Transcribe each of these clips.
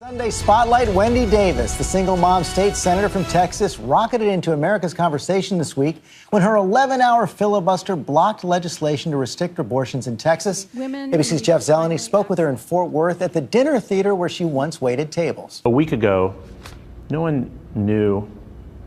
Sunday Spotlight, Wendy Davis, the single mom state senator from Texas, rocketed into America's conversation this week when her 11-hour filibuster blocked legislation to restrict abortions in Texas. ABC's Jeff Zeleny spoke with her in Fort Worth at the dinner theater where she once waited tables. A week ago, no one knew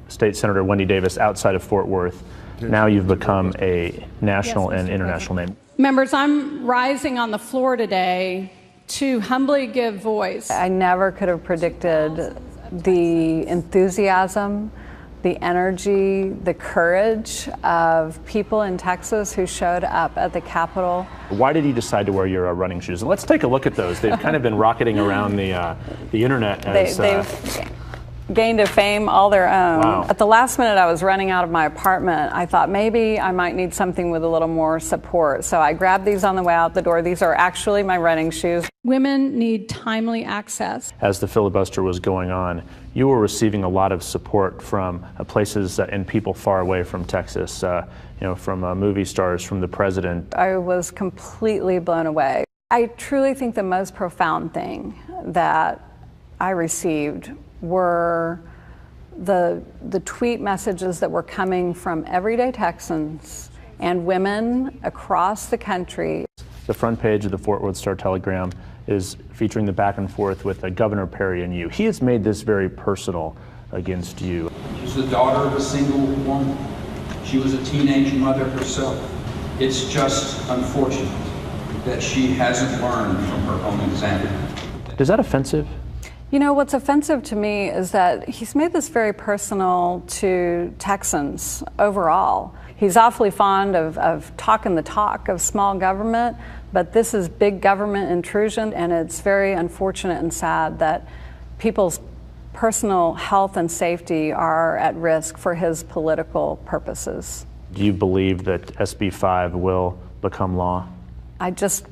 State Senator Wendy Davis outside of Fort Worth. Now you've become a national and international name. Members, I'm rising on the floor today to humbly give voice. I never could have predicted the enthusiasm, the energy, the courage of people in Texas who showed up at the Capitol. Why did you decide to wear your running shoes? Let's take a look at those. They've kind of been rocketing around the internet as... They've gained a fame all their own. Wow. At the last minute, I was running out of my apartment. I thought maybe I might need something with a little more support. So I grabbed these on the way out the door. These are actually my running shoes. Women need timely access. As the filibuster was going on, you were receiving a lot of support from places and people far away from Texas, from movie stars, from the president. I was completely blown away. I truly think the most profound thing that I received were the tweet messages that were coming from everyday Texans and women across the country. The front page of the Fort Worth Star-Telegram is featuring the back and forth with Governor Perry and you. He has made this very personal against you. She's the daughter of a single woman. She was a teenage mother herself. It's just unfortunate that she hasn't learned from her own example. Is that offensive? You know, what's offensive to me is that he's made this very personal to Texans overall. He's awfully fond of talking the talk of small government, but this is big government intrusion, and it's very unfortunate and sad that people's personal health and safety are at risk for his political purposes. Do you believe that SB 5 will become law? I just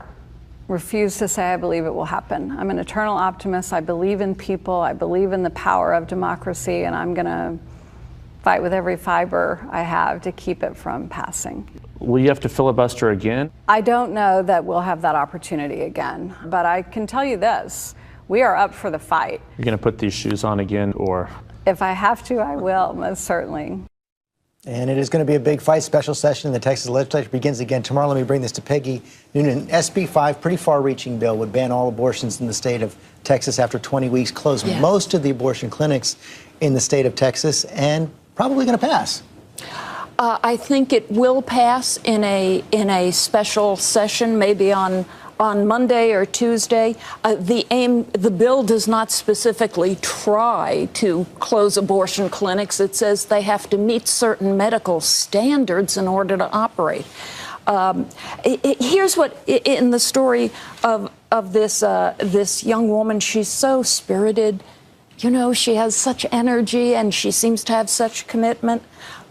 refuse to say I believe it will happen. I'm an eternal optimist. I believe in people. I believe in the power of democracy, and I'm going to fight with every fiber I have to keep it from passing. Will you have to filibuster again? I don't know that we'll have that opportunity again, but I can tell you this, we are up for the fight. You're going to put these shoes on again, or? If I have to, I will, most certainly. And it is going to be a big fight. Special session in the Texas legislature begins again tomorrow. Let me bring this to Peggy Noonan. SB 5, pretty far-reaching bill, would ban all abortions in the state of Texas after 20 weeks, close most of the abortion clinics in the state of Texas, and probably going to pass. I think it will pass in a special session, maybe on Monday or Tuesday. The bill does not specifically try to close abortion clinics. It says they have to meet certain medical standards in order to operate. Here's what in the story of this young woman. She's so spirited. You know, she has such energy and she seems to have such commitment.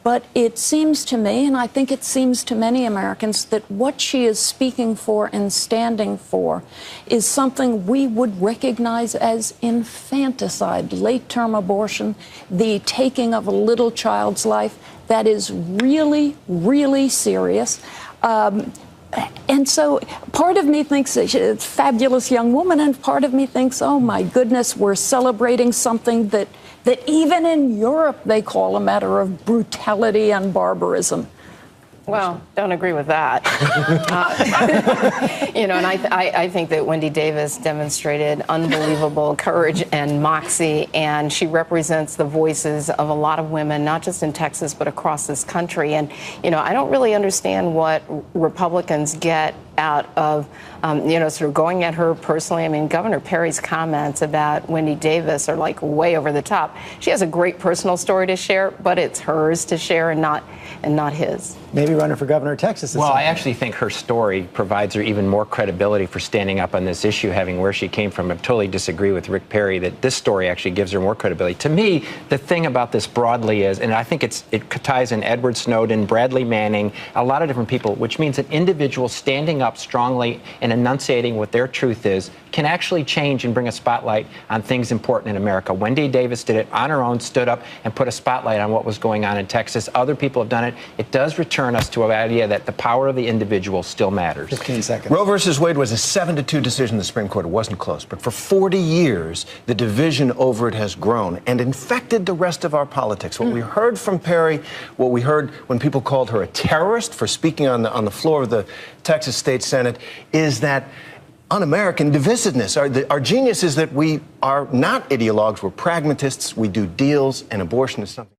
But it seems to me, and I think it seems to many Americans, that what she is speaking for and standing for is something we would recognize as infanticide, late-term abortion, the taking of a little child's life. That is really, really serious. And so part of me thinks she's a fabulous young woman, and part of me thinks, oh, my goodness, we're celebrating something that even in Europe they call a matter of brutality and barbarism. Well, don't agree with that. And I think that Wendy Davis demonstrated unbelievable courage and moxie, and she represents the voices of a lot of women, not just in Texas, but across this country. And, I don't really understand what Republicans get out of, sort of going at her personally. I mean, Governor Perry's comments about Wendy Davis are like way over the top. She has a great personal story to share, but it's hers to share and not his. Maybe running for governor of Texas. Well, I actually think her story provides her even more credibility for standing up on this issue, having where she came from. I totally disagree with Rick Perry that this story actually gives her more credibility. To me, the thing about this broadly is, and I think it ties in Edward Snowden, Bradley Manning, a lot of different people, which means that individuals standing up strongly and enunciating what their truth is can actually change and bring a spotlight on things important in America. Wendy Davis did it on her own, stood up and put a spotlight on what was going on in Texas. Other people have done it. It does return us to an idea that the power of the individual still matters. 15 seconds. Roe versus Wade was a 7-2 decision in the Supreme Court. It wasn't close. But for 40 years, the division over it has grown and infected the rest of our politics. What we heard from Perry, what we heard when people called her a terrorist for speaking on the floor of the Texas State Senate, is that un-American divisiveness. Our genius is that we are not ideologues. We're pragmatists. We do deals, and abortion is something.